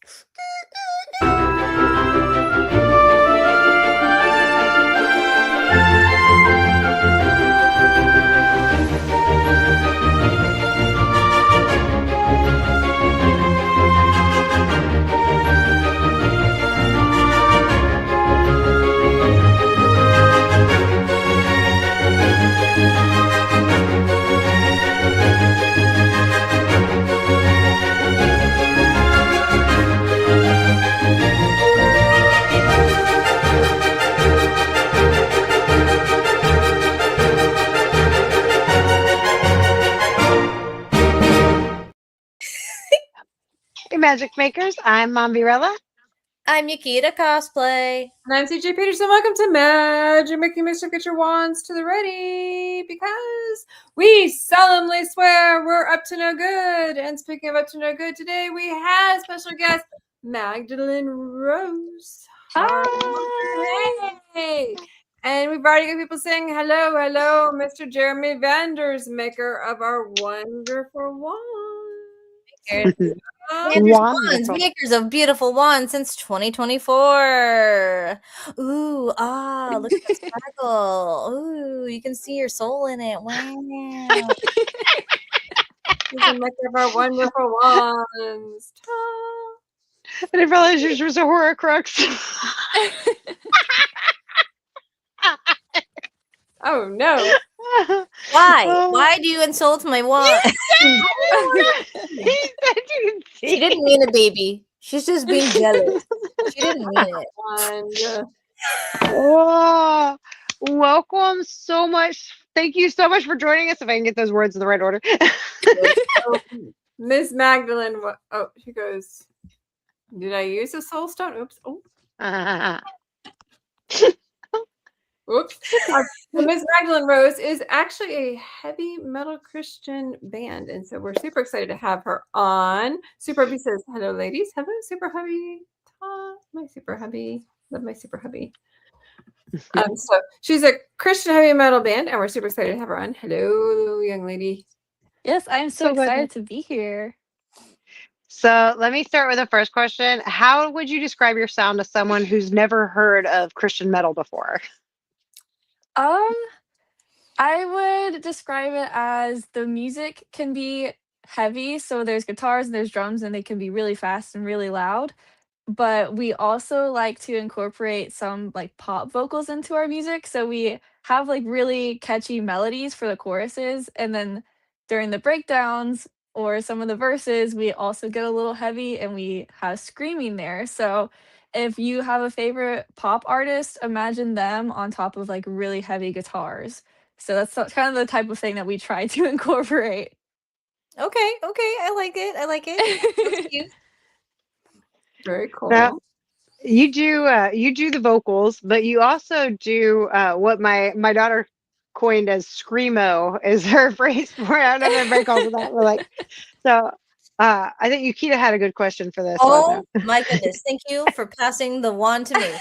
Hey, Magic Makers. I'm Mombirella. I'm Yukita Cosplay. And I'm CJ Peterson. Welcome to Magic Making Mischief. Get your wands to the ready because we solemnly swear we're up to no good. And speaking of up to no good, today we have special guest Magdalene Rose. Hi. Hey. And we've already got people saying hello, hello, Mr. Jeremy Vanders, maker of our wonderful wands. Wands, makers of beautiful wands since 2024. Ooh, look at the sparkle. Ooh, you can see your soul in it. Wow. He's the maker of our wonderful wands. I didn't realize yours was a Horcrux. Oh no. Why? Why do you insult my wand? She didn't mean it, baby. She's just being jealous. She didn't mean it. Oh, welcome so much. Thank you so much for joining us. If I can get those words in the right order. Miss Magdalene, oh, she goes, did I use a soul stone? Oops. Oh. Oops. Miss Magdalene Rose is actually a heavy metal Christian band, and so we're super excited to have her on. Super Hubby says, hello, ladies. Hello, Super Hubby. My Super Hubby. Love my Super Hubby. So she's a Christian heavy metal band, and we're super excited to have her on. Hello, young lady. Yes, I'm so excited to be here. So let me start with the first question. How would you describe your sound to someone who's never heard of Christian metal before? I would describe it as the music can be heavy, so there's guitars and there's drums and they can be really fast and really loud. But we also like to incorporate some like pop vocals into our music. So we have like really catchy melodies for the choruses. And then during the breakdowns or some of the verses, we also get a little heavy and we have screaming there. So if you have a favorite pop artist, imagine them on top of like really heavy guitars. So that's kind of the type of thing that we try to incorporate. Okay, I like it. That's cute. Very cool. Now, you do the vocals, but you also do what my daughter coined as screamo is her phrase for it. I don't know if everybody calls it that. We're like, so I think Yukita had a good question for this. Oh my goodness. Thank you for passing the wand to me.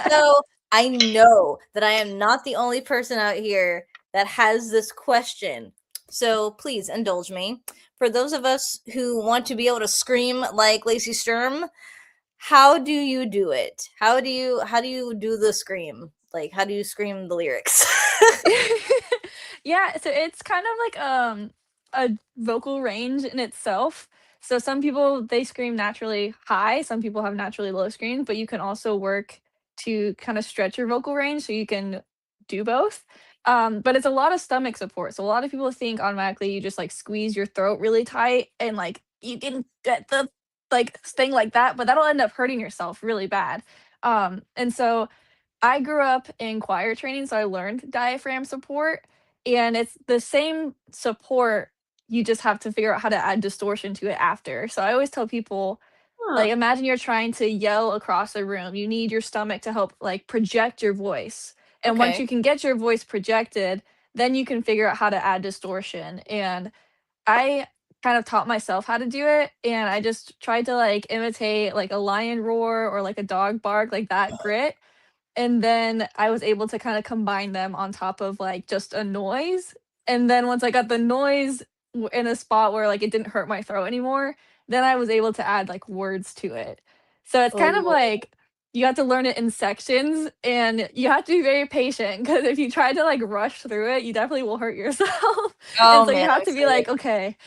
So I know that I am not the only person out here that has this question. So please indulge me. For those of us who want to be able to scream like Lacey Sturm, how do you do it? How do you do the scream? Like, how do you scream the lyrics? Yeah, so it's kind of like a vocal range in itself. So some people, they scream naturally high, some people have naturally low screams, but you can also work to kind of stretch your vocal range so you can do both. But it's a lot of stomach support. So a lot of people think automatically you just like squeeze your throat really tight and like you can get the like thing like that, but that'll end up hurting yourself really bad. And so I grew up in choir training, so I learned diaphragm support, and it's the same support. You just have to figure out how to add distortion to it after. So I always tell people, like, imagine you're trying to yell across a room. You need your stomach to help, like, project your voice. And once you can get your voice projected, then you can figure out how to add distortion. And I kind of taught myself how to do it, and I just tried to, like, imitate, like, a lion roar or, like, a dog bark, like that grit. And then I was able to kinda combine them on top of, like, just a noise, and then once I got the noise in a spot where, like, it didn't hurt my throat anymore, then I was able to add like words to it. So it's kind of Oh, like you have to learn it in sections and you have to be very patient because if you try to like rush through it, you definitely will hurt yourself. And oh so you man, I'm have to be excited. like, okay,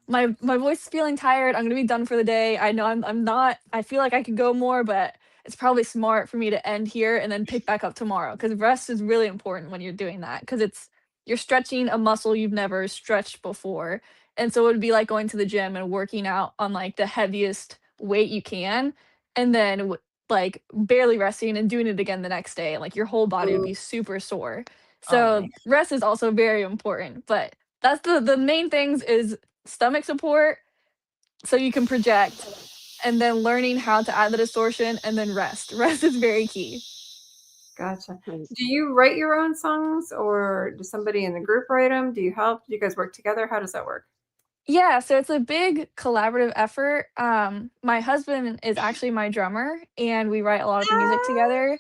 my voice is feeling tired. I'm gonna be done for the day. I know I'm not. I feel like I could go more, but it's probably smart for me to end here and then pick back up tomorrow because rest is really important when you're doing that because it's you're stretching a muscle you've never stretched before. And so it would be like going to the gym and working out on like the heaviest weight you can and then like barely resting and doing it again the next day. And like your whole body would Ooh, be super sore. oh man. So rest is also very important. But that's the main things is stomach support so you can project and then learning how to add the distortion and then rest. Rest is very key. Gotcha. Do you write your own songs or does somebody in the group write them? Do you help? Do you guys work together? How does that work? Yeah, so it's a big collaborative effort. My husband is actually my drummer, and we write a lot of the music together.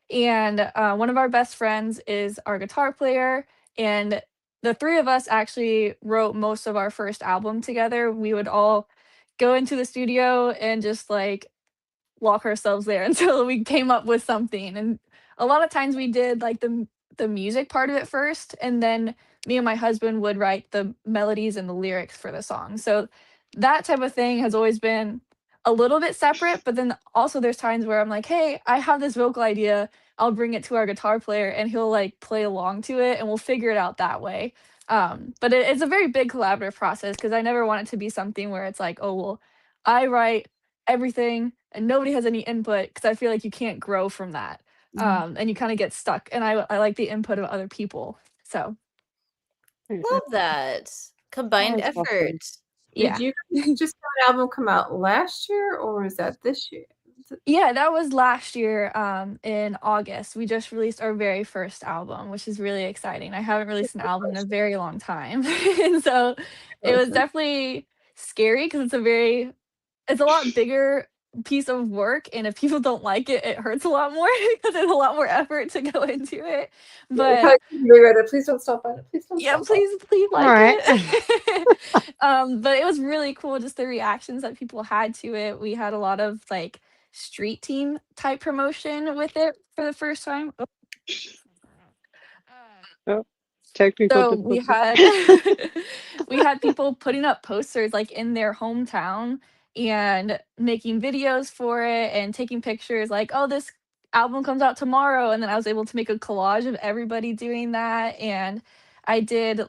And one of our best friends is our guitar player, and the three of us actually wrote most of our first album together. We would all go into the studio and just like walk ourselves there until we came up with something. And a lot of times we did like the music part of it first, and then me and my husband would write the melodies and the lyrics for the song. So that type of thing has always been a little bit separate, but then also there's times where I'm like, "Hey, I have this vocal idea. I'll bring it to our guitar player and he'll like play along to it and we'll figure it out that way." But it's a very big collaborative process because I never want it to be something where it's like, "Oh, well, I write everything and nobody has any input because I feel like you can't grow from that. And you kind of get stuck. And I like the input of other people. So Love that. Combined That's effort. awesome. Did yeah. you just have an album come out last year or was that this year? Yeah, that was last year in August. We just released our very first album, which is really exciting. I haven't released an album in a very long time. And so it was definitely scary because it's a lot bigger piece of work, and if people don't like it, it hurts a lot more because there's a lot more effort to go into it. You But probably rewrite it. Please don't stop on it. Please don't yeah, stop on it. please All like right. it. But it was really cool just the reactions that people had to it. We had a lot of like street team type promotion with it for the first time. Oh. Oh, technical So we difficulties. had we had people putting up posters like in their hometown and making videos for it and taking pictures like, "Oh, this album comes out tomorrow." And then I was able to make a collage of everybody doing that. And I did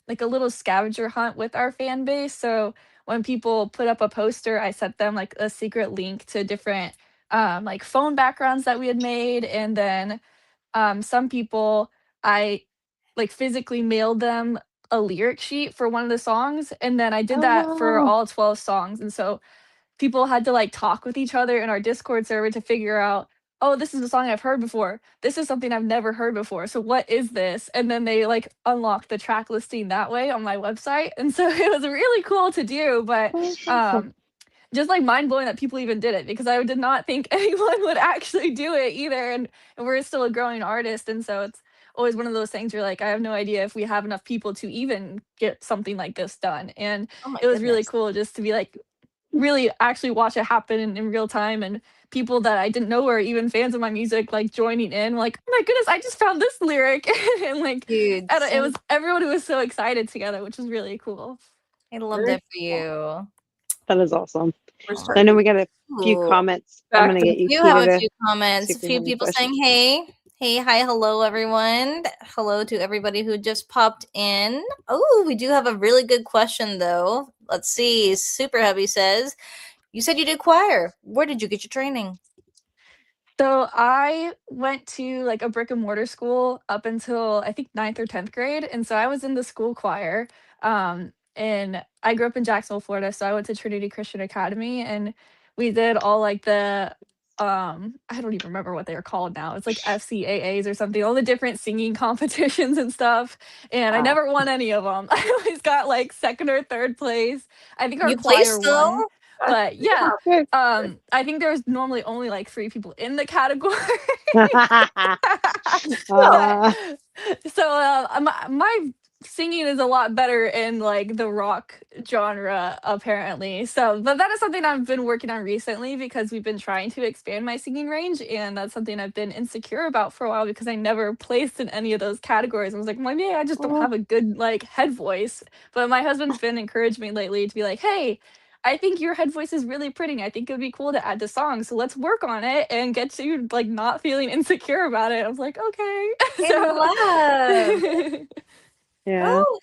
like a little scavenger hunt with our fan base. So when people put up a poster, I sent them like a secret link to different like phone backgrounds that we had made. And then some people I like physically mailed them a lyric sheet for one of the songs, and then I did that for Oh, all 12 songs. And so people had to like talk with each other in our Discord server to figure out, "Oh, this is a song I've heard before. This is something I've never heard before. So what is this?" And then they like unlocked the track listing that way on my website. And so it was really cool to do, but that's awesome. um just like mind blowing that people even did it because I did not think anyone would actually do it either. And we're still a growing artist. And so it's always one of those things where like, I have no idea if we have enough people to even get something like this done. And Oh my it was really goodness. cool just to be like, really actually watch it happen in real time and people that I didn't know were even fans of my music like joining in like, "Oh my goodness, I just found this lyric." And like Dude, and it was everyone who was so excited together, which was really cool. I love Very that for you. That is awesome. We're Oh So I my know starting we got a few Ooh. comments. I'm back gonna to get We you, do have Peter, a to few comments. see A if we few have any people questions. saying hey. Hey, hi, hello, everyone. Hello to everybody who just popped in. Oh, we do have a really good question, though. Let's see. Super Hubby says, you said you did choir. Where did you get your training? So I went to like a brick and mortar school up until I think ninth or 10th grade. And so I was in the school choir. And I grew up in Jacksonville, Florida. So I went to Trinity Christian Academy and we did all like the I don't even remember what they are called now. It's like FCAAs or something, all the different singing competitions and stuff. And I Wow. never won any of them. I always got like second or third place. I think our You placed, choir though? won. that. But yeah, Good. I think there's normally only like 3 people in the category. But uh, so, my singing is a lot better in like the rock genre apparently. So, but that is something I've been working on recently because we've been trying to expand my singing range, and that's something I've been insecure about for a while because I never placed in any of those categories. I was like, well, maybe I just don't have a good like head voice. But my husband's been encouraging me lately to be like, hey, I think your head voice is really pretty. I think it would be cool to add to songs. So let's work on it and get you like not feeling insecure about it. I was like, okay. In love. Yeah. Oh,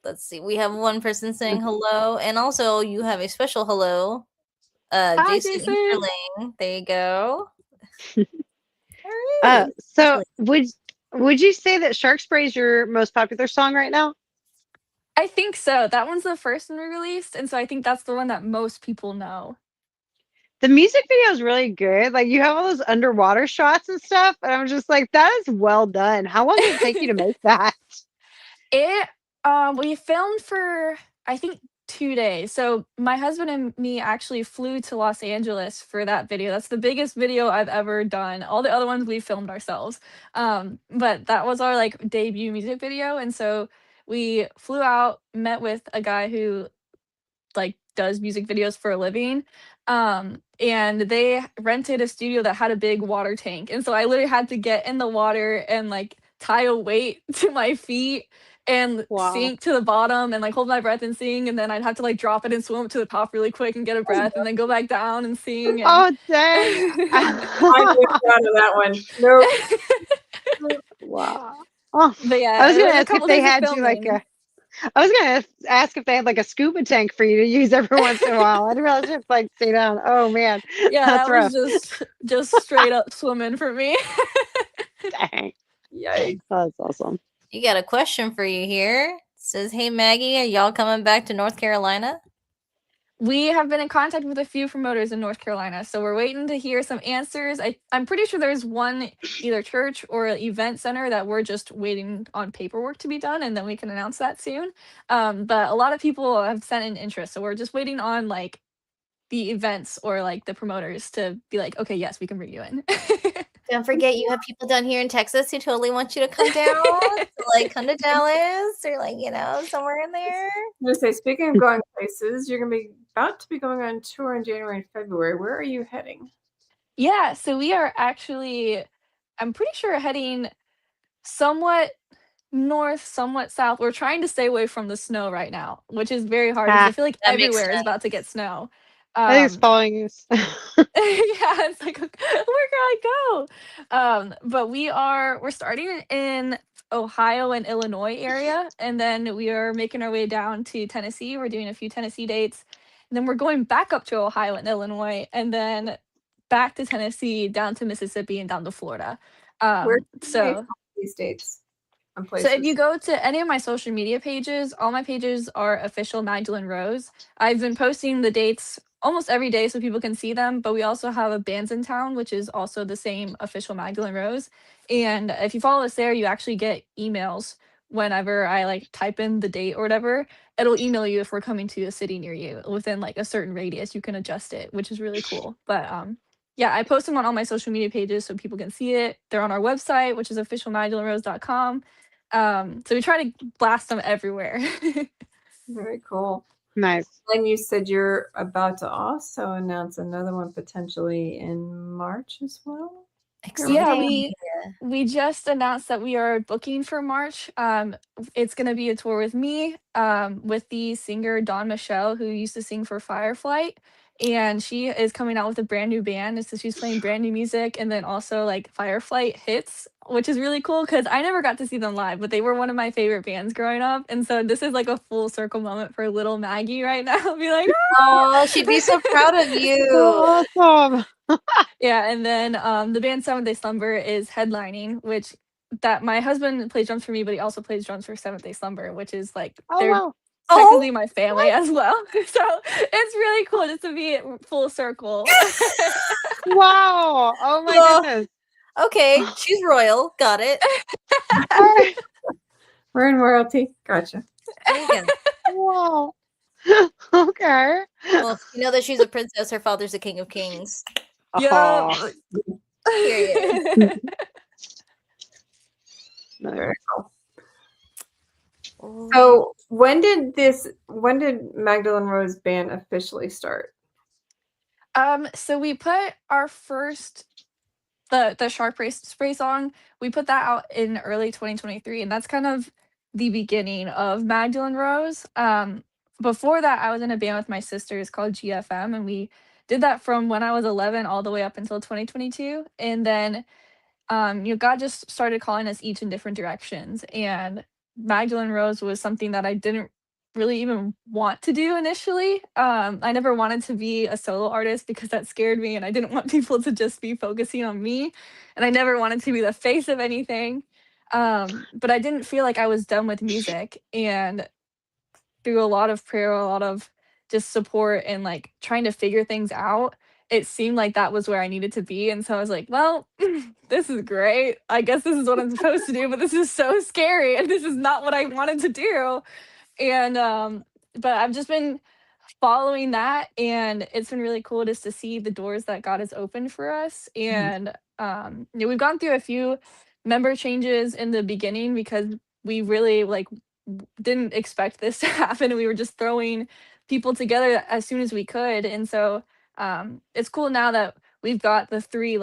let's see. We have one person saying hello, and also you have a special hello. Hi, Jason Jason. Easterling. There you go. All right. So would you say that Shark Spray is your most popular song right now? I think so. That one's the first one we released, and so I think that's the one that most people know. The music video is really good. Like you have all those underwater shots and stuff, and I'm just like, that is well done. How long did it take you to make that? It we filmed for I think 2 days. So my husband and me actually flew to Los Angeles for that video. That's the biggest video I've ever done. All the other ones we filmed ourselves. But that was our like debut music video, and so we flew out, met with a guy who like does music videos for a living. And they rented a studio that had a big water tank. And so I literally had to get in the water and like tie a weight to my feet and Wow. sink to the bottom and like hold my breath and sing, and then I'd have to like drop it and swim up to the top really quick and get a breath and then go back down and sing and Oh dang. I'm just proud of that one. Nope. Wow. Oh, but I was yeah, it gonna was a ask if couple they days of had you like filming. I was gonna ask if they had like a scuba tank for you to use every once in a while. I didn't realize you have to like stay down. Oh man, Yeah, that's that was rough. just straight up swimming for me. Dang. Yikes. That's awesome. You got a question for you here. It says, hey Maggie, are y'all coming back to North Carolina? We have been in contact with a few promoters in North Carolina, so we're waiting to hear some answers. I'm pretty sure there's one either church or event center that we're just waiting on paperwork to be done, and then we can announce that soon. But a lot of people have sent in interest, so we're just waiting on like the events or like the promoters to be like, okay, yes, we can bring you in. Don't forget, you have people down here in Texas who totally want you to come down, like come to Dallas or like somewhere in there. I'm gonna say, speaking of going places, you're gonna be about to be going on tour in January and February. Where are you heading? Yeah, so we are actually, I'm pretty sure heading somewhat north, somewhat south. We're trying to stay away from the snow right now, which is very hard because I feel like That makes everywhere is sense. about to get snow. I think it's following you. Yeah, it's like, where can I go? But we're starting in Ohio and Illinois area, and then we are making our way down to Tennessee. We're doing a few Tennessee dates, and then we're going back up to Ohio and Illinois, and then back to Tennessee, down to Mississippi, and down to Florida. Where can they So find these dates and so if places? you go to any of my social media pages, all my pages are official Magdalene Rose. I've been posting the dates almost every day so people can see them, but we also have a Bands in Town, which is also the same official Magdalene Rose. And if you follow us there, you actually get emails whenever I like type in the date or whatever. It'll email you if we're coming to a city near you within like a certain radius. You can adjust it, which is really cool. But yeah, I post them on all my social media pages so people can see it. They're on our website, which is officialmagdalenrose.com. So we try to blast them everywhere. Very cool. Nice. And you said you're about to also announce another one potentially in March as well. Yeah, Exciting. we just announced that we are booking for March. It's gonna be a tour with me, with the singer Dawn Michelle, who used to sing for Fireflight, and she is coming out with a brand new band. And so she's playing brand new music, and then also like Fireflight hits, which is really cool because I never got to see them live, but they were one of my favorite bands growing up. And so this is like a full circle moment for little Maggie right now. Be like, Oh, she'd be so proud of you. So awesome. yeah, and then the band 7th Day Slumber is headlining, which that my husband plays drums for me, but he also plays drums for 7th Day Slumber, which is like Oh they're wow. technically my family as well. So it's really cool just to be full circle. Wow. Oh my Well, goodness. okay, she's royal. Got it. All right. We're in royalty. Gotcha. There you go. Wow. Okay. Well, you know that she's a princess. Her father's the king of kings. Yeah. Oh, Period. Very cool. So when did Magdalene Rose band officially start? So we put our first the Sharp Ray Spray song, we put that out in early 2023, and that's kind of the beginning of Magdalene Rose. Before that, I was in a band with my sisters called GFM, and we did that from when I was 11 all the way up until 2022. And then God just started calling us each in different directions. And Magdalene Rose was something that I didn't really even want to do initially. I never wanted to be a solo artist because that scared me, and I didn't want people to just be focusing on me. And I never wanted to be the face of anything. But I didn't feel like I was done with music. And through a lot of prayer, a lot of just support and like trying to figure things out, it seemed like that was where I needed to be. And so I was like, well, this is great. I guess this is what I'm supposed to do, but this is so scary and this is not what I wanted to do. And but I've just been following that, and it's been really cool just to see the doors that God has opened for us. And we've gone through a few member changes in the beginning because we really like didn't expect this to happen, and we were just throwing people together as soon as we could. And so it's cool now that we've got the three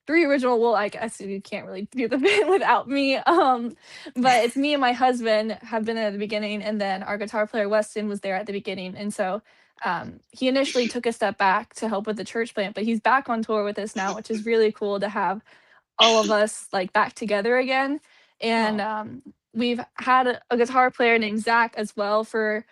original, well, I guess you can't really do the band without me. But it's me and my husband have been there at the beginning, and then our guitar player Weston was there at the beginning. And so he initially took a step back to help with the church plant, but he's back on tour with us now, which is really cool to have all of us like back together again. And we've had a guitar player named Zach as well for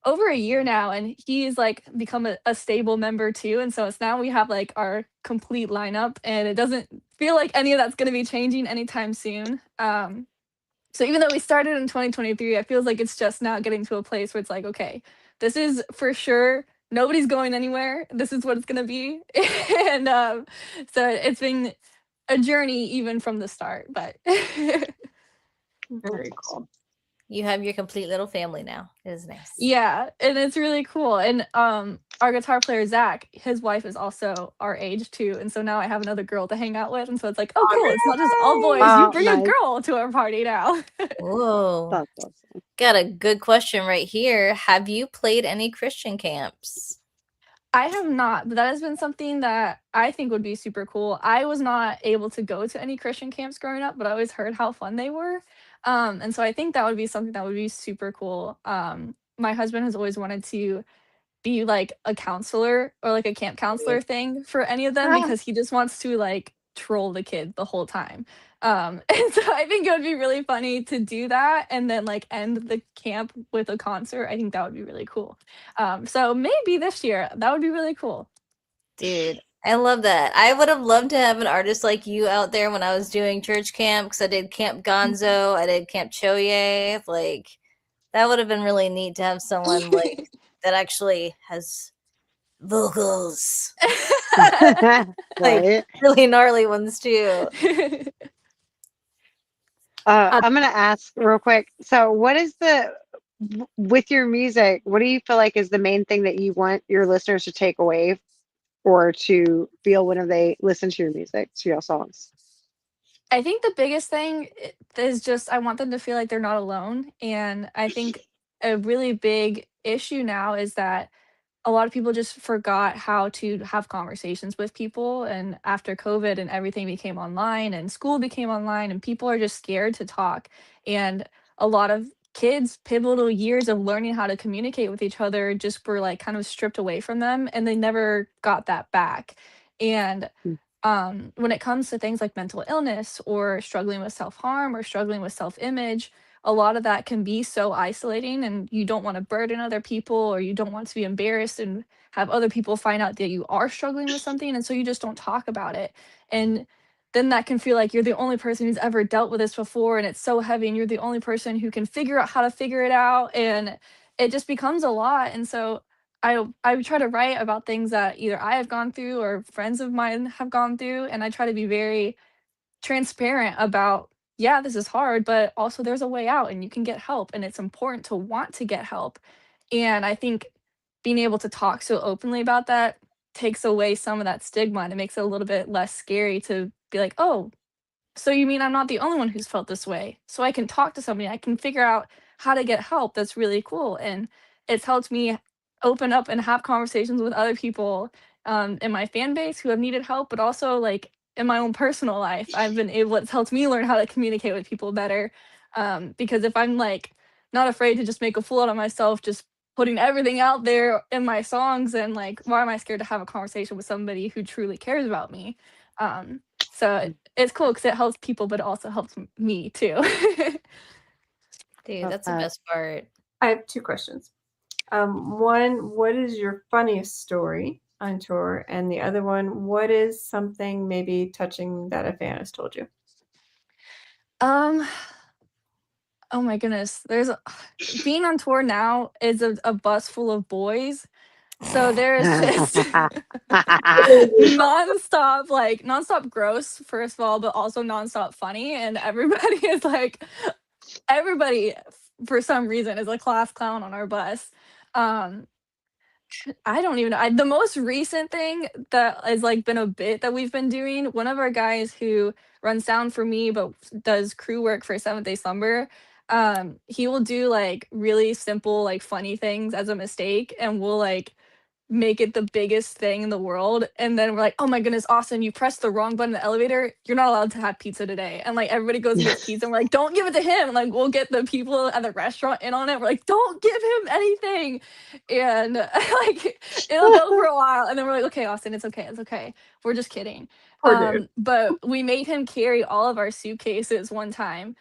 over a year now, and he's like become a stable member too. And so it's now we have like our complete lineup, and it doesn't feel like any of that's going to be changing anytime soon. So even though we started in 2023, it feels like it's just now getting to a place where it's like, okay, this is for sure, nobody's going anywhere, this is what it's going to be. And so it's been a journey even from the start, but Very cool. You have your complete little family now. It is nice. yeah, and it's really cool. And our guitar player Zach, his wife is also our age too, and so now I have another girl to hang out with, and so it's like, oh cool, it's not just all boys, you Oh, bring a nice. girl to our party now. Whoa. That's awesome. Got a good question right here. Have you played any Christian camps? I have not, but that has been something that I think would be super cool. I was not able to go to any Christian camps growing up, but I always heard how fun they were. And so I think that would be something that would be super cool. My husband has always wanted to be like a counselor or like a camp counselor thing for any of them Ah, because he just wants to like troll the kid the whole time. And so I think it would be really funny to do that and then like end the camp with a concert. I think that would be really cool. So maybe this year that would be really cool. Dude, I love that. I would have loved to have an artist like you out there when I was doing church camp because I did Camp Gonzo, I did Camp Choye. Like, that would have been really neat to have someone like that actually has vocals. Like, right. really gnarly ones too. I'm gonna ask real quick. So, what is with your music? What do you feel like is the main thing that you want your listeners to take away or to feel when they listen to your music, to your songs? I think the biggest thing is just I want them to feel like they're not alone. And I think a really big issue now is that a lot of people just forgot how to have conversations with people. And after COVID and everything became online and school became online, and people are just scared to talk. And a lot of kids' pivotal years of learning how to communicate with each other just were like kind of stripped away from them, and they never got that back. And when it comes to things like mental illness or struggling with self-harm or struggling with self-image, a lot of that can be so isolating, and you don't want to burden other people, or you don't want to be embarrassed and have other people find out that you are struggling with something, and so you just don't talk about it. And then that can feel like you're the only person who's ever dealt with this before, and it's so heavy, and you're the only person who can figure out how to figure it out, and it just becomes a lot. And so I try to write about things that either I have gone through or friends of mine have gone through, and I try to be very transparent about, yeah, this is hard, but also there's a way out and you can get help, and it's important to want to get help. And I think being able to talk so openly about that takes away some of that stigma, and it makes it a little bit less scary to be like, oh, so you mean I'm not the only one who's felt this way? So I can talk to somebody, I can figure out how to get help that's really cool. And it's helped me open up and have conversations with other people in my fan base who have needed help, but also like in my own personal life, I've been able, it's helped me learn how to communicate with people better. Because if I'm like not afraid to just make a fool out of myself, just putting everything out there in my songs, and like, why am I scared to have a conversation with somebody who truly cares about me? So it's cool because it helps people, but it also helps me too. Dude, that's the best part. I have 2 questions. One, what is your funniest story on tour? And the other one, what is something maybe touching that a fan has told you? Oh my goodness, being on tour now is a bus full of boys. So there's just nonstop gross, first of all, but also nonstop funny. And everybody is like, everybody for some reason is a class clown on our bus. Um, I don't even know. The most recent thing that has like been a bit that we've been doing, one of our guys who runs sound for me but does crew work for Seventh Day Slumber, he will do like really simple, like funny things as a mistake, and we'll like make it the biggest thing in the world. And then we're like, oh my goodness, Austin, you pressed the wrong button in the elevator. You're not allowed to have pizza today. And like everybody goes and gets pizza. And we're like, don't give it to him. And like we'll get the people at the restaurant in on it. We're like, don't give him anything. And like it'll go for a while. And then we're like, okay, Austin, it's okay. It's okay. We're just kidding. Poor dude. But we made him carry all of our suitcases one time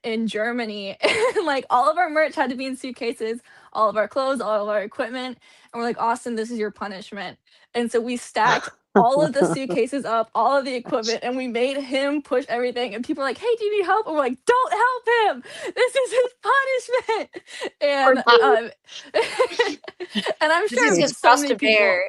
in Germany. And like all of our merch had to be in suitcases, all of our clothes, all of our equipment. And we're like, Austin, this is your punishment. And so we stacked all of the suitcases up, all of the equipment, and we made him push everything. And people are like, hey, do you need help? And we're like, don't help him. This is his punishment. And and I'm This sure is his so cross many to people, bear.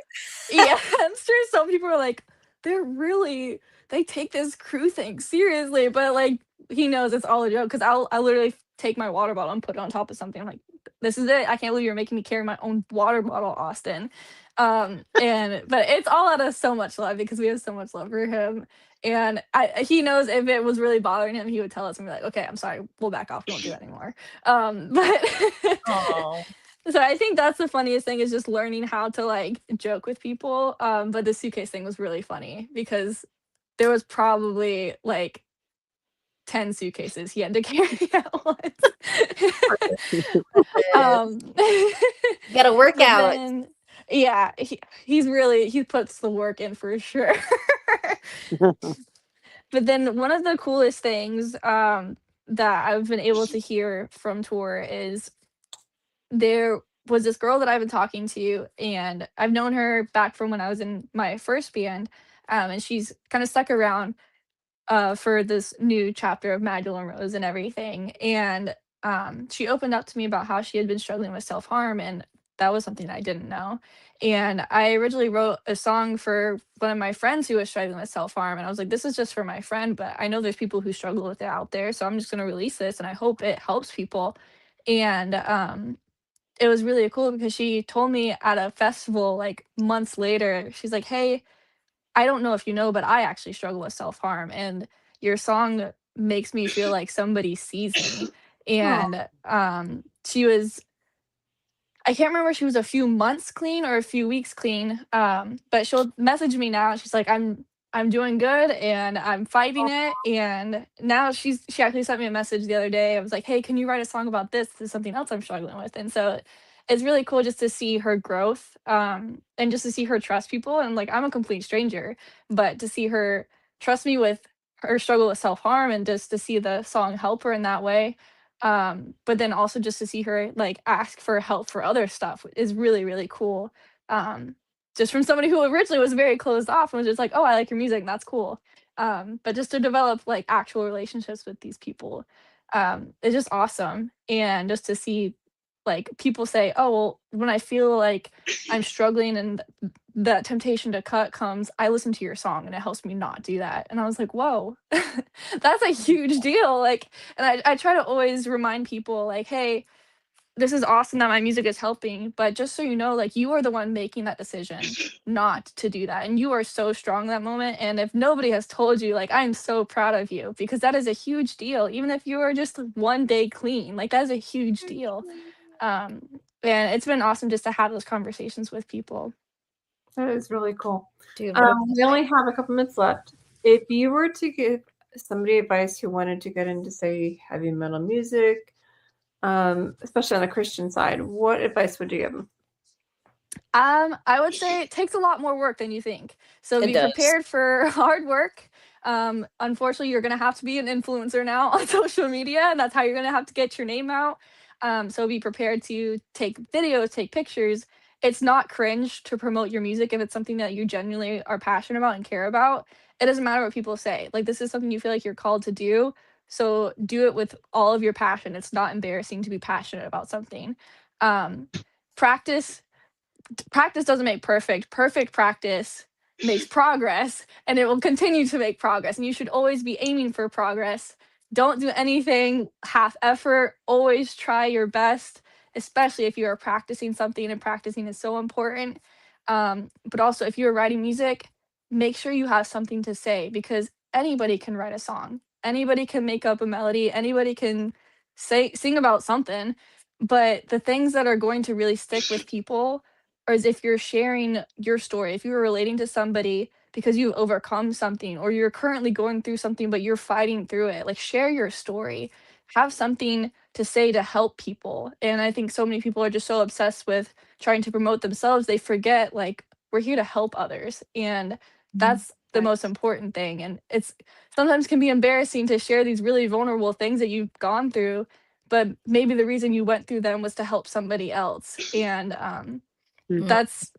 yeah, I'm sure some people are like, they take this crew thing seriously, but like he knows it's all a joke, because I literally take my water bottle and put it on top of something. I'm like, this is it. I can't believe you're making me carry my own water bottle, Austin. And but it's all out of so much love because we have so much love for him. And he knows if it was really bothering him, he would tell us and be like, okay, I'm sorry, we'll back off. We won't do that anymore. But Oh, so I think that's the funniest thing, is just learning how to like joke with people. But the suitcase thing was really funny because there was probably like 10 suitcases he had to carry at once. um you gotta work but out. then yeah, he puts the work in for sure. But then one of the coolest things that I've been able to hear from tour is there was this girl that I've been talking to, and I've known her back from when I was in my first band. And she's kind of stuck around for this new chapter of Magdalene Rose and everything. And she opened up to me about how she had been struggling with self harm, and that was something I didn't know. And I originally wrote a song for one of my friends who was struggling with self harm, and I was like, this is just for my friend, but I know there's people who struggle with it out there, so I'm just going to release this, and I hope it helps people. And it was really cool because she told me at a festival like months later, she's like, hey, I don't know if you know, but I actually struggle with self-harm, and your song makes me feel like somebody sees me. And she was, I can't remember if she was a few months clean or a few weeks clean. But she'll message me now and she's like, I'm doing good and I'm fighting it. And now she actually sent me a message the other day. I was like, hey, can you write a song about this? This is something else I'm struggling with. And so it's really cool just to see her growth, and just to see her trust people. And like, I'm a complete stranger, but to see her trust me with her struggle with self-harm, and just to see the song help her in that way. But then also just to see her like ask for help for other stuff is really, really cool. Just from somebody who originally was very closed off and was just like, oh, I like your music, and that's cool. But just to develop like actual relationships with these people is just awesome. And just to see like people say, oh, well, when I feel like I'm struggling and that temptation to cut comes, I listen to your song and it helps me not do that. And I was like, whoa, that's a huge deal. Like, and I try to always remind people like, hey, this is awesome that my music is helping, but just so you know, like, you are the one making that decision not to do that, and you are so strong in that moment, and if nobody has told you, like, I'm so proud of you, because that is a huge deal, even if you are just 1 day clean, like, that is a huge deal. Um, and it's been awesome just to have those conversations with people. That is really cool. Dude, what a We only have a couple minutes left. If you were to give somebody advice who wanted to get into, say, heavy metal music, especially on the Christian side, what advice would you give them? I would say it takes a lot more work than you think. So It be does. prepared for hard work. Unfortunately, you're gonna have to be an influencer now on social media, and that's how you're gonna have to get your name out. So be prepared to take videos, take pictures. It's not cringe to promote your music if it's something that you genuinely are passionate about and care about. It doesn't matter what people say. Like, this is something you feel like you're called to do. So do it with all of your passion. It's not embarrassing to be passionate about something. Um, practice practice doesn't make perfect. Perfect practice makes progress, and it will continue to make progress. And you should always be aiming for progress. Don't do anything half effort. Always try your best, especially if you are practicing something, and practicing is so important. But also, if you're writing music, make sure you have something to say, because anybody can write a song. Anybody can make up a melody. Anybody can sing about something. But the things that are going to really stick with people, or as if you're sharing your story, if you were relating to somebody because you've overcome something, or you're currently going through something but you're fighting through it, like, share your story. Have something to say to help people. And I think so many people are just so obsessed with trying to promote themselves, they forget, like, we're here to help others. And that's the most important thing. And it's sometimes can be embarrassing to share these really vulnerable things that you've gone through, but maybe the reason you went through them was to help somebody else. And that's,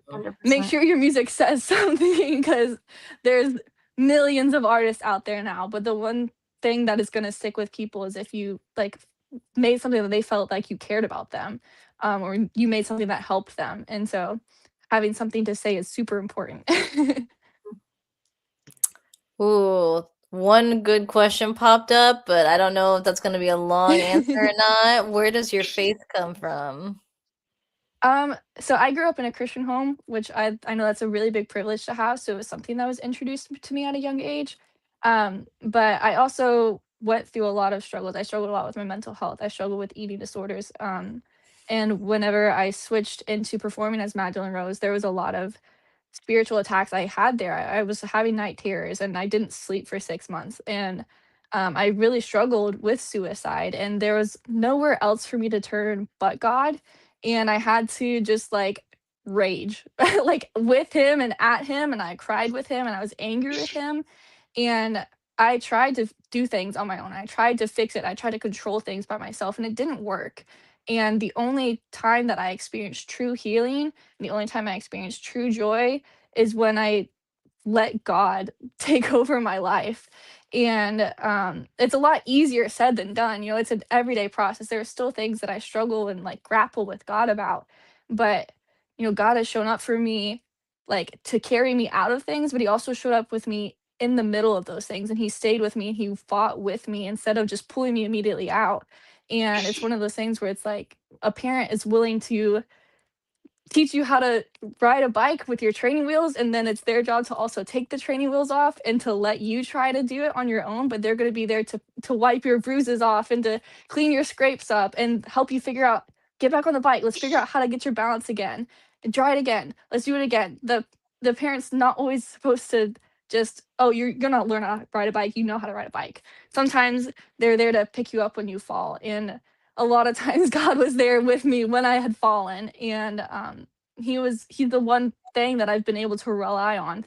make 100%. sure your music says something, because there's millions of artists out there now, but the one thing that is going to stick with people is if you, like, made something that they felt like you cared about them, or you made something that helped them. And so having something to say is super important. Ooh, one good question popped up, but I don't know if that's going to be a long answer or not. Where does your faith come from? So I grew up in a Christian home, which I know that's a really big privilege to have. So it was something that was introduced to me at a young age. But I also went through a lot of struggles. I struggled a lot with my mental health. I struggled with eating disorders. And whenever I switched into performing as Magdalene Rose, there was a lot of spiritual attacks I had there. I was having night terrors, and I didn't sleep for 6 months. And I really struggled with suicide, and there was nowhere else for me to turn but God. And I had to just, like, rage, like, with him and at him, and I cried with him, and I was angry with him. And I tried to do things on my own. I tried to fix it. I tried to control things by myself, and it didn't work. And the only time that I experienced true healing, and the only time I experienced true joy, is when I let God take over my life. And it's a lot easier said than done. You know, it's an everyday process. There are still things that I struggle and, like, grapple with God about. But, God has shown up for me, like, to carry me out of things, but he also showed up with me in the middle of those things. And he stayed with me, and he fought with me instead of just pulling me immediately out. And it's one of those things where it's like a parent is willing to teach you how to ride a bike with your training wheels, and then it's their job to also take the training wheels off and to let you try to do it on your own. But they're going to be there to wipe your bruises off and to clean your scrapes up and help you figure out, get back on the bike, let's figure out how to get your balance again, and try it again, let's do it again. The parents not always supposed to just, oh, you're gonna learn how to ride a bike, you know how to ride a bike. Sometimes they're there to pick you up when you fall. And a lot of times God was there with me when I had fallen. And he's the one thing that I've been able to rely on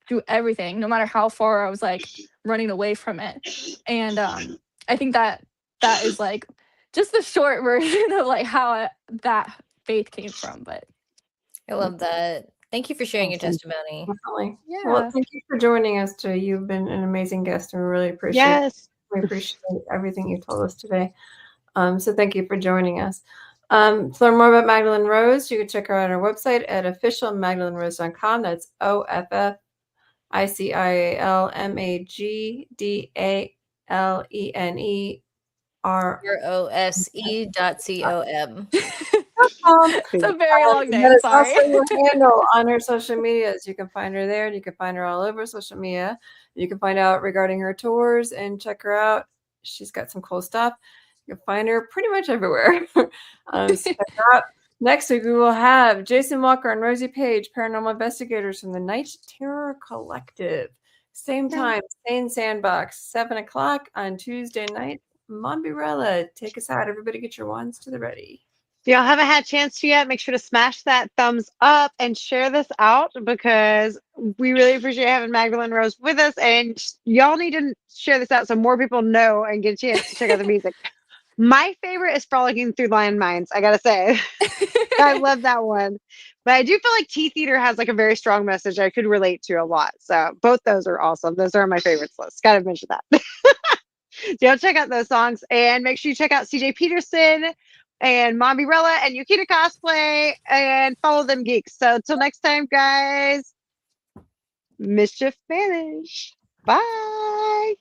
through everything, no matter how far I was, like, running away from it. And I think that is, like, just the short version of, like, how that faith came from. But I love that. Thank you for sharing your Awesome. testimony. Definitely. Well, yeah. thank you for joining us today. You've been an amazing guest, and we really appreciate Yes. we appreciate everything you told us today. So thank you for joining us. To learn more about Magdalene Rose, you can check her out on our website at officialmagdalenerose.com. That's OFFICIALMAGDALENE ROSE.com. It's a very long That name. is Sorry. also your handle on her social medias. You can find her there, and you can find her all over social media. You can find out regarding her tours and check her out. She's got some cool stuff. You'll find her pretty much everywhere. So check her out. Next week, we will have Jason Walker and Rosie Page, paranormal investigators from the Night Terror Collective. Same time, same sandbox, 7 o'clock on Tuesday night. Monbirella, take us out. Everybody get your wands to the ready. If y'all haven't had a chance to yet, make sure to smash that thumbs up and share this out because we really appreciate having Magdalene Rose with us. And y'all need to share this out so more people know and get a chance to check out the music. My favorite is Frolicking Through Landmines, I gotta say. I love that one. But I do feel like Teeth Eater has like a very strong message I could relate to a lot. So both those are awesome. Those are on my favorites list. Gotta mention that. So y'all check out those songs and make sure you check out CJ Peterson and Mombirella and Yukita Cosplay and follow them geeks. So until next time, guys, mischief vanish. Bye.